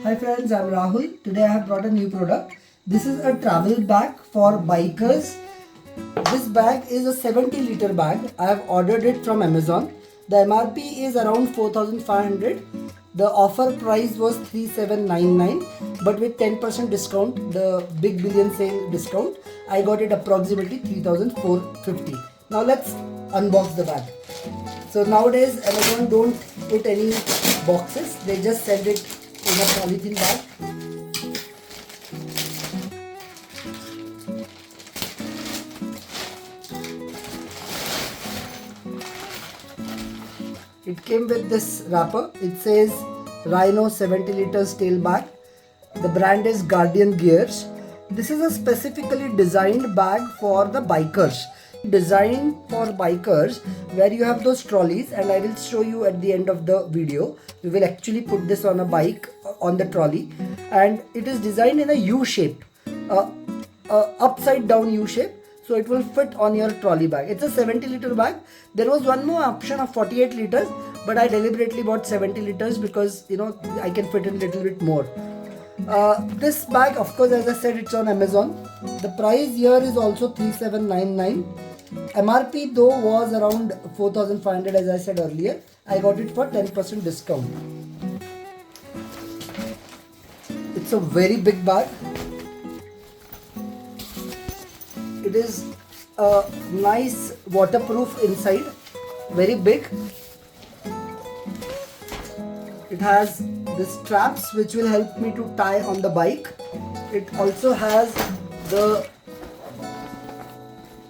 Hi friends, I'm Rahul. Today I have brought a new product. This is a travel bag for bikers. This bag is a 70 liter bag. I have ordered it from Amazon. The MRP is around 4500. The offer price was 3799, but with 10% discount, the big billion sale discount, I got it approximately 3450. Now let's unbox the bag. So nowadays Amazon don't put any boxes, they just send it in a polythene bag. It came with this wrapper. It says Rhino 70 liters tail bag. The brand is Guardian Gears. This is a specifically designed bag for the bikers. Designed for bikers where you have those trolleys, and I will show you at the end of the video. We will actually put this on a bike on the trolley, and it is designed in a U shape, upside down U shape, so it will fit on your trolley bag. It's a 70 liter bag. There was one more option of 48 liters, but I deliberately bought 70 liters because I can fit in a little bit more. This bag, of course, as I said, it's on Amazon. The price here is also 3799. MRP though was around 4500, as I said earlier. I got it for 10% discount. It's a very big bag. It is a nice waterproof inside, very big. It has the straps which will help me to tie on the bike. It also has the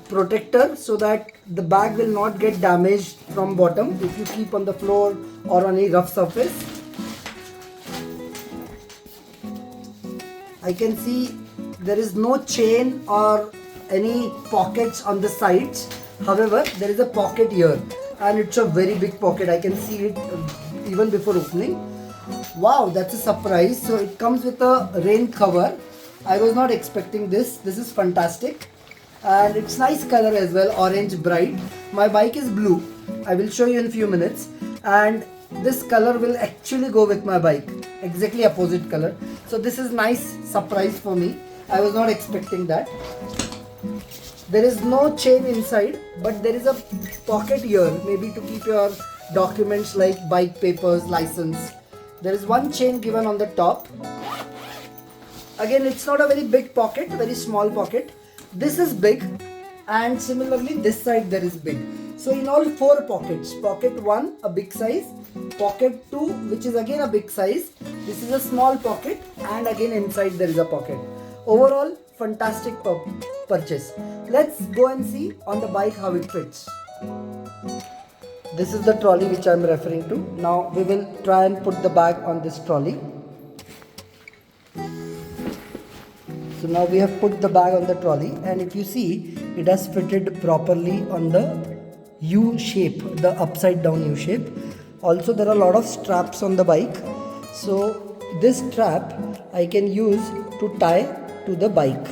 protector so that the bag will not get damaged from bottom if you keep on the floor or on a rough surface. I can see there is no chain or any pockets on the sides. However, there is a pocket here, and it's a very big pocket. I can see it even before opening. Wow, that's a surprise. So it comes with a rain cover. I was not expecting this. This is fantastic, and it's nice color as well, orange bright. My bike is blue. I will show you in a few minutes, and this color will actually go with my bike, exactly opposite color. So this is nice surprise for me. I was not expecting that. There is no chain inside, but there is a pocket here, maybe to keep your documents like bike papers, license. There is one chain given on the top. Again, it's not a very big pocket, very small pocket. This is big, and similarly this side there is big. So in all 4 pockets, pocket 1 a big size, pocket 2 which is again a big size, this is a small pocket, and again inside there is a pocket. Overall, fantastic purchase. Let's go and see on the bike how it fits. This is the trolley which I am referring to. Now we will try and put the bag on this trolley. So now we have put the bag on the trolley, and if you see, it has fitted properly on the U shape, the upside down U shape. Also, there are a lot of straps on the bike. So this strap I can use to tie to the bike,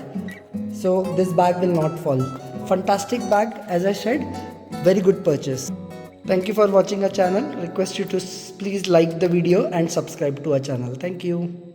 so this bag will not fall. Fantastic bag, as I said, very good purchase. Thank you for watching our channel. Request you to please like the video and subscribe to our channel. Thank you.